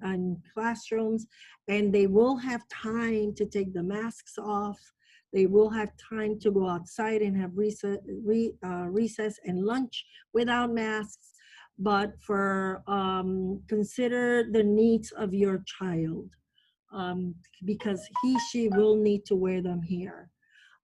classrooms, and they will have time to take the masks off. They will have time to go outside and have recess and lunch without masks. But for consider the needs of your child, because she will need to wear them here.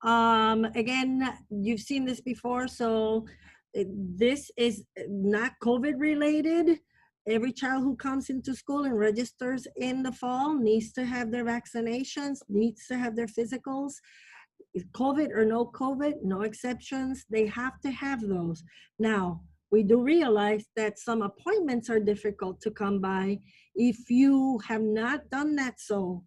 Again, you've seen this before, so this is not COVID related. Every child who comes into school and registers in the fall needs to have their vaccinations, needs to have their physicals. COVID or no COVID, no exceptions, they have to have those. Now, we do realize that some appointments are difficult to come by. If you have not done that, so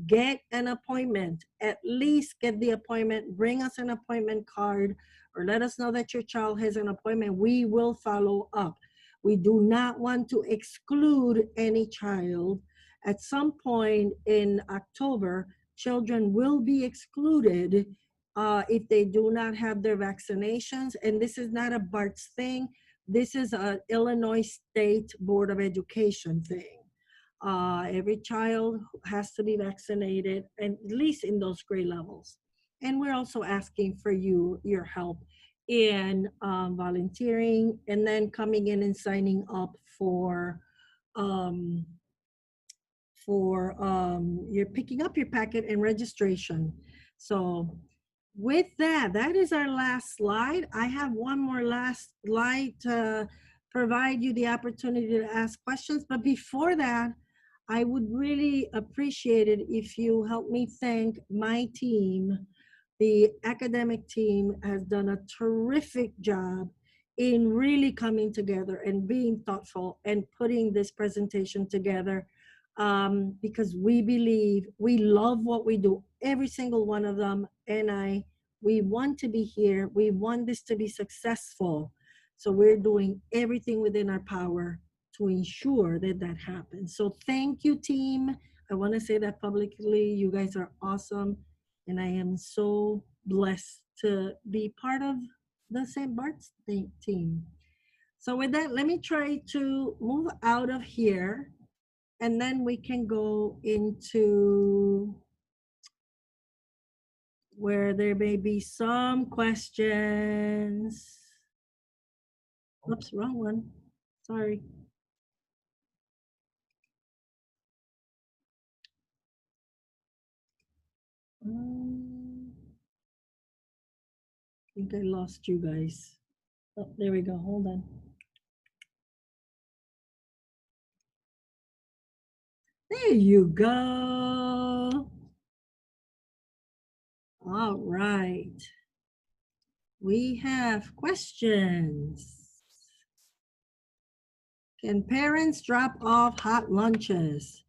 get an appointment, at least get the appointment, bring us an appointment card, or let us know that your child has an appointment. We will follow up. We do not want to exclude any child. At some point in October, children will be excluded if they do not have their vaccinations. And this is not a BARTS thing. This is an Illinois State Board of Education thing. Every child has to be vaccinated, at least in those grade levels. And we're also asking for your help in volunteering, and then coming in and signing up for you're picking up your packet and registration. So with that, that is our last slide. I have one more last slide to provide you the opportunity to ask questions. But before that, I would really appreciate it if you help me thank my team. The academic team has done a terrific job in really coming together and being thoughtful and putting this presentation together, because we believe, we love what we do, every single one of them, and we want to be here. We want this to be successful. So we're doing everything within our power to ensure that that happens. So thank you, team. I want to say that publicly. You guys are awesome. And I am so blessed to be part of the St. Bart's team. So with that, let me try to move out of here, and then we can go into where there may be some questions. Oops, wrong one. Sorry. I think I lost you guys. Oh, there we go. Hold on. There you go. All right. We have questions. Can parents drop off hot lunches?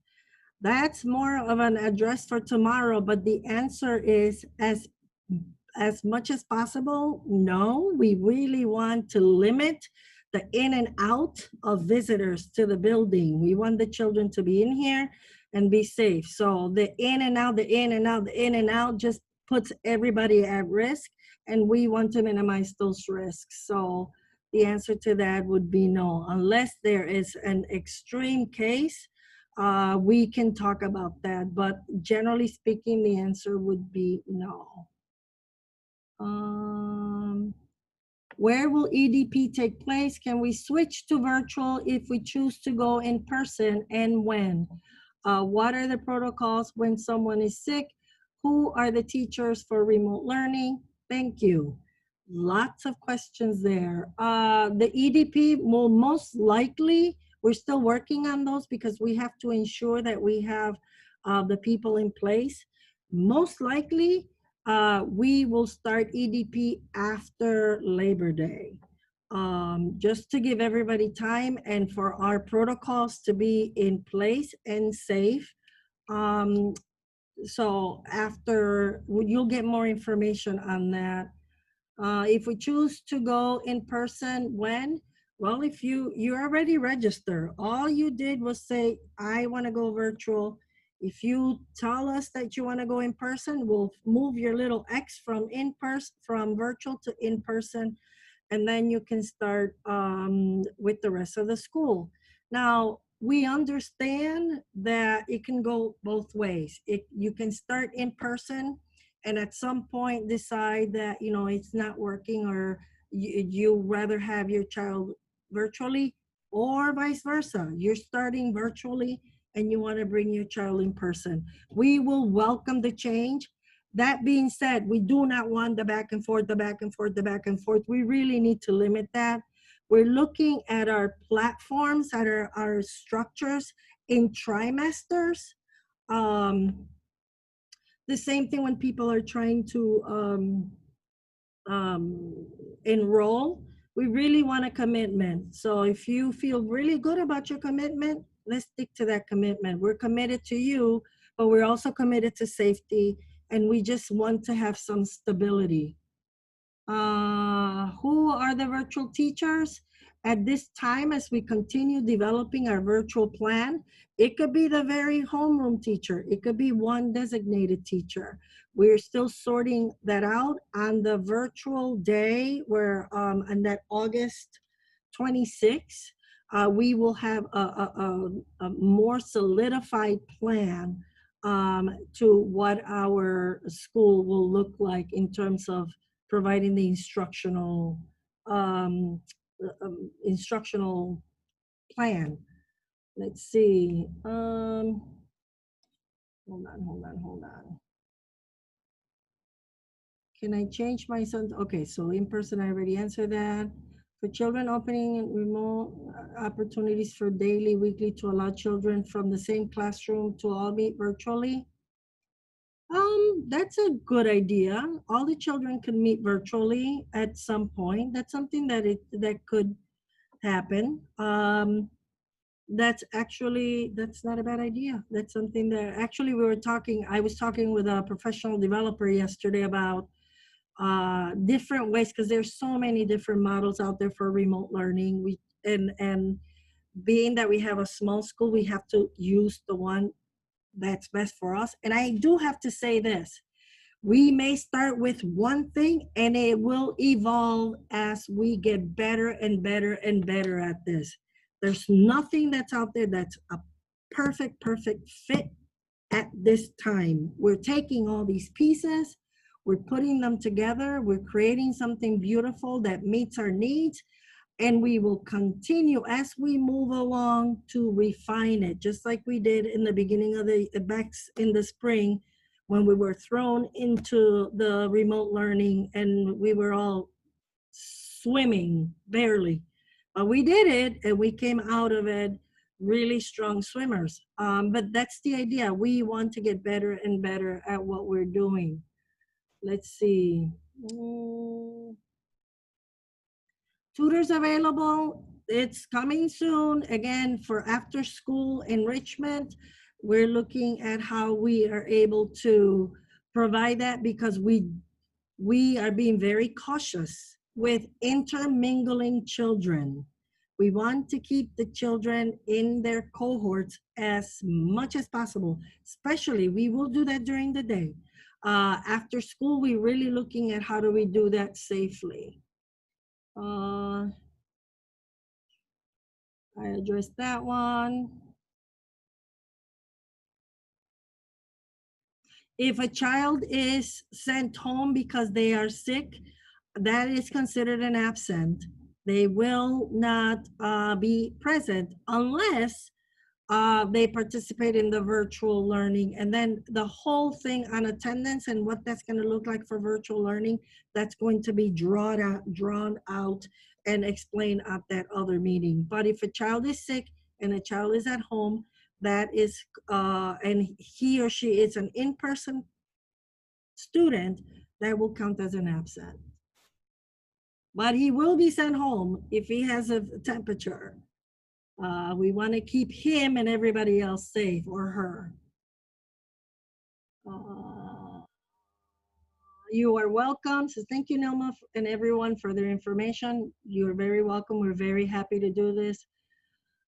That's more of an address for tomorrow, but the answer is as much as possible, no. We really want to limit the in and out of visitors to the building. We want the children to be in here, and be safe. So the in and out, the in and out, the in and out just puts everybody at risk, and we want to minimize those risks. So the answer to that would be no, unless there is an extreme case. We can talk about that, but generally speaking, the answer would be no. Where will EDP take place? Can we switch to virtual if we choose to go in person, and when? What are the protocols when someone is sick? Who are the teachers for remote learning? Thank you. Lots of questions there. The EDP will most likely, we're still working on those because we have to ensure that we have the people in place. Most likely, we will start EDP after Labor Day, just to give everybody time and for our protocols to be in place and safe. So after, you'll get more information on that. If we choose to go in person, when? Well, if you already registered, all you did was say, I want to go virtual. If you tell us that you want to go in person, we'll move your little X from virtual to in person, and then you can start with the rest of the school. Now, we understand that it can go both ways. You can start in person and at some point decide that, you know, it's not working, or you rather have your child virtually, or vice versa. You're starting virtually and you want to bring your child in person. We will welcome the change. That being said, we do not want the back and forth, the back and forth, the back and forth. We really need to limit that. We're looking at our platforms, at our structures in trimesters. The same thing when people are trying to enroll. We really want a commitment. So if you feel really good about your commitment, let's stick to that commitment. We're committed to you, but we're also committed to safety, and we just want to have some stability. Who are the virtual teachers? At this time, as we continue developing our virtual plan, it could be the very homeroom teacher. It could be one designated teacher. We're still sorting that out. On the virtual day, where on that August 26th, we will have a more solidified plan to what our school will look like in terms of providing the instructional plan. Let's see. Hold on. Can I change my son? Okay, so in person, I already answered that. For children, opening remote opportunities for daily, weekly, to allow children from the same classroom to all meet virtually. That's a good idea. All the children can meet virtually at some point. That's something that could happen. That's not a bad idea. That's something that actually I was talking with a professional developer yesterday about different ways, because there's so many different models out there for remote learning. And being that we have a small school, we have to use the one that's best for us. And I do have to say this. We may start with one thing and it will evolve as we get better and better and better at this. There's nothing that's out there that's a perfect fit at this time. We're taking all these pieces, we're putting them together, we're creating something beautiful that meets our needs, and we will continue as we move along to refine it, just like we did in the beginning of back in the spring, when we were thrown into the remote learning and we were all swimming barely. But we did it and we came out of it really strong swimmers. But that's the idea. We want to get better and better at what we're doing. Let's see. Tutors available. It's coming soon. Again, for after school enrichment, we're looking at how we are able to provide that, because we are being very cautious with intermingling children. We want to keep the children in their cohorts as much as possible, especially we will do that during the day. After school, we're really looking at how do we do that safely. I addressed that one. If a child is sent home because they are sick, that is considered an absent. They will not be present unless they participate in the virtual learning. And then the whole thing on attendance and what that's going to look like for virtual learning, that's going to be drawn out and explained at that other meeting. But if a child is sick and a child is at home, that is, and he or she is an in-person student, that will count as an absent. But he will be sent home if he has a temperature. We want to keep him and everybody else safe, or her. You are welcome. So thank you, Nelma, and everyone for their information. You're very welcome. We're very happy to do this.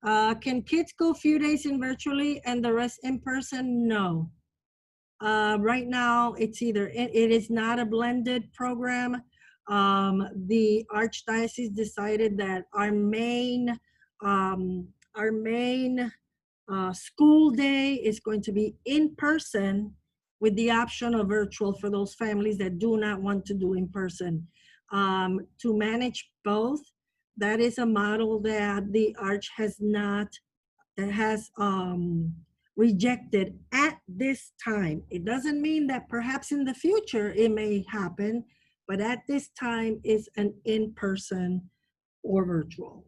Can kids go a few days in virtually and the rest in person? No. Right now, it's either, it is not a blended program. The Archdiocese decided that our main school day is going to be in person with the option of virtual for those families that do not want to do in person. To manage both, that is a model that the Arch has not, has rejected at this time. It doesn't mean that perhaps in the future it may happen, but at this time it's an in-person or virtual.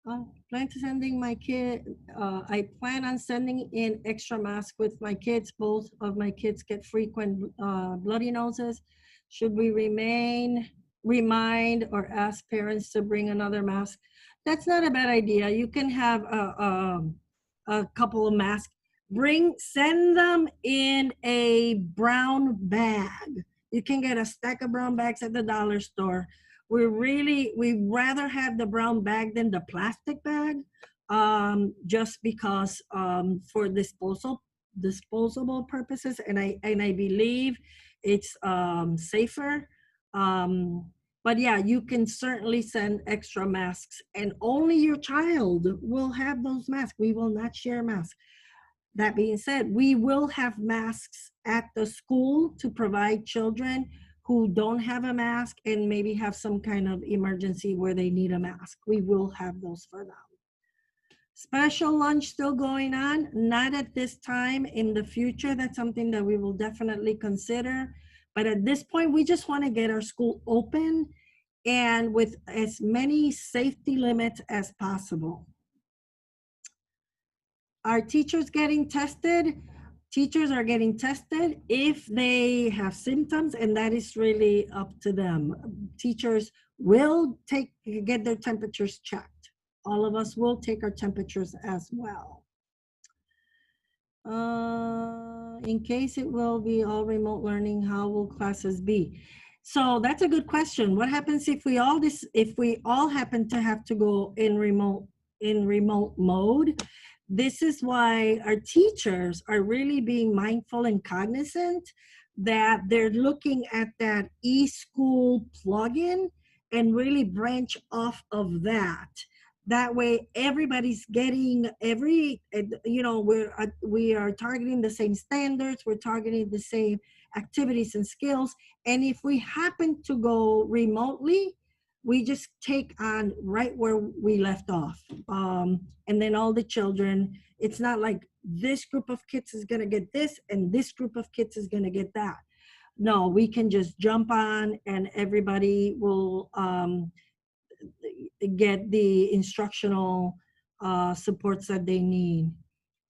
I plan on sending in extra masks with my kids. Both of my kids get frequent bloody noses. Should we remind or ask parents to bring another mask? That's not a bad idea. You can have a couple of masks. Send them in a brown bag. You can get a stack of brown bags at the dollar store. We'd rather have the brown bag than the plastic bag, just because for disposable purposes, and I believe it's safer. But yeah, you can certainly send extra masks, and only your child will have those masks. We will not share masks. That being said, we will have masks at the school to provide children who don't have a mask and maybe have some kind of emergency where they need a mask. We will have those for them. Special lunch still going on, not at this time. In the future, that's something that we will definitely consider. But at this point, we just want to get our school open and with as many safety limits as possible. Are teachers getting tested? Teachers are getting tested if they have symptoms, and that is really up to them. Teachers will get their temperatures checked. All of us will take our temperatures as well. In case it will be all remote learning, how will classes be? So that's a good question. What happens if we all happen to have to go in remote mode? This is why our teachers are really being mindful and cognizant that they're looking at that eSchool plugin and really branch off of that. That way everybody's getting we are targeting the same standards, we're targeting the same activities and skills. And if we happen to go remotely, we just take on right where we left off. And then all the children, it's not like this group of kids is gonna get this and this group of kids is gonna get that. No, we can just jump on and everybody will get the instructional supports that they need.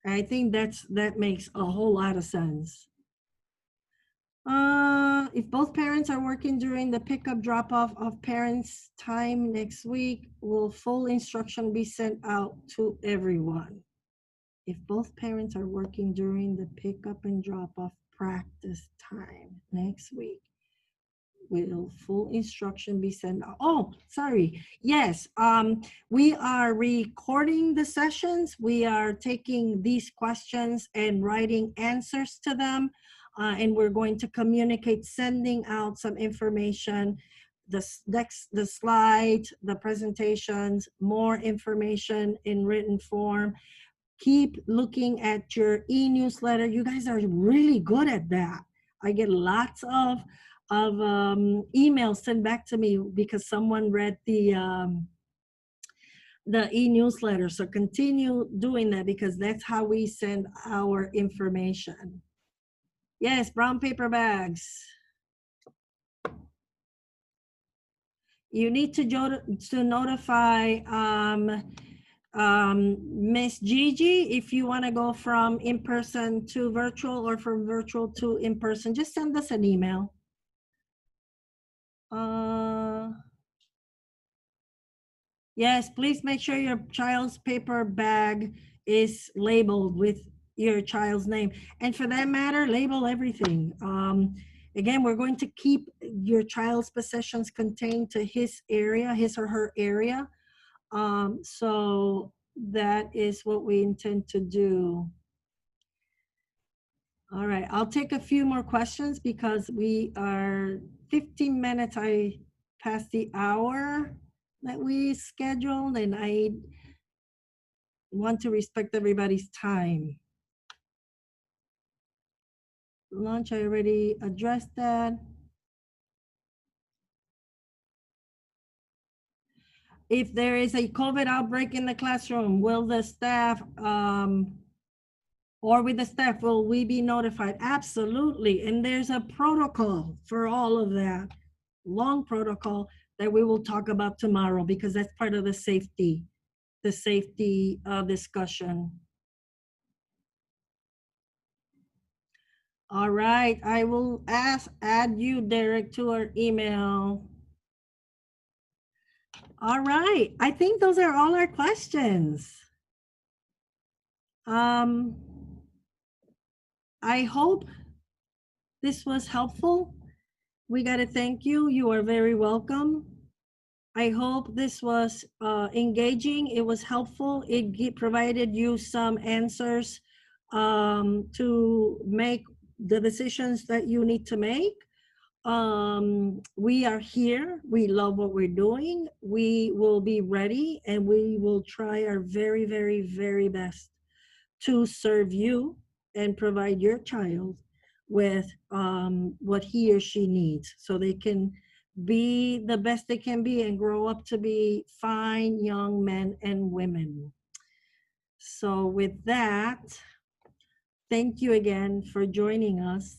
I think that makes a whole lot of sense. If both parents are working during the pickup drop-off of parents' time next week, will full instruction be sent out to everyone? If both parents are working during the pickup and drop-off practice time next week, will full instruction be sent out? Oh, sorry. Yes, we are recording the sessions. We are taking these questions and writing answers to them. And we're going to communicate, sending out some information, the slides, the presentations, more information in written form. Keep looking at your e-newsletter. You guys are really good at that. I get lots of emails sent back to me because someone read the e-newsletter. So continue doing that because that's how we send our information. Yes, brown paper bags. You need to notify Miss Gigi if you want to go from in-person to virtual or from virtual to in-person. Just send us an email. Yes, please make sure your child's paper bag is labeled with your child's name. And for that matter, label everything. Again, we're going to keep your child's possessions contained to his area, his or her area. So that is what we intend to do. All right, I'll take a few more questions because we are 15 minutes. I passed the hour that we scheduled and I want to respect everybody's time. Lunch, I already addressed that. If there is a COVID outbreak in the classroom, will the staff, or with the staff, will we be notified? Absolutely. And there's a protocol for all of that, long protocol that we will talk about tomorrow because that's part of the safety discussion. All right, I will add you, Derek, to our email. All right, I think those are all our questions. I hope this was helpful. We got to thank you. You are very welcome. I hope this was engaging. It was helpful. It provided you some answers to make the decisions that you need to make. We are here. We love what we're doing. We will be ready and we will try our very, very, very best to serve you and provide your child with what he or she needs so they can be the best they can be and grow up to be fine young men and women. So with that, thank you again for joining us.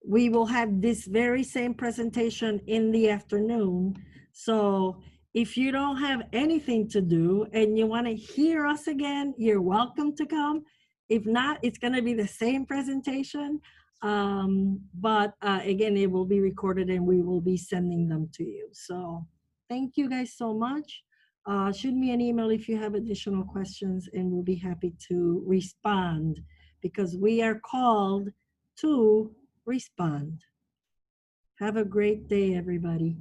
We will have this very same presentation in the afternoon. So if you don't have anything to do and you want to hear us again, you're welcome to come. If not, it's going to be the same presentation. But again, it will be recorded and we will be sending them to you. So thank you guys so much. Shoot me an email if you have additional questions and we'll be happy to respond because we are called to respond. Have a great day, everybody.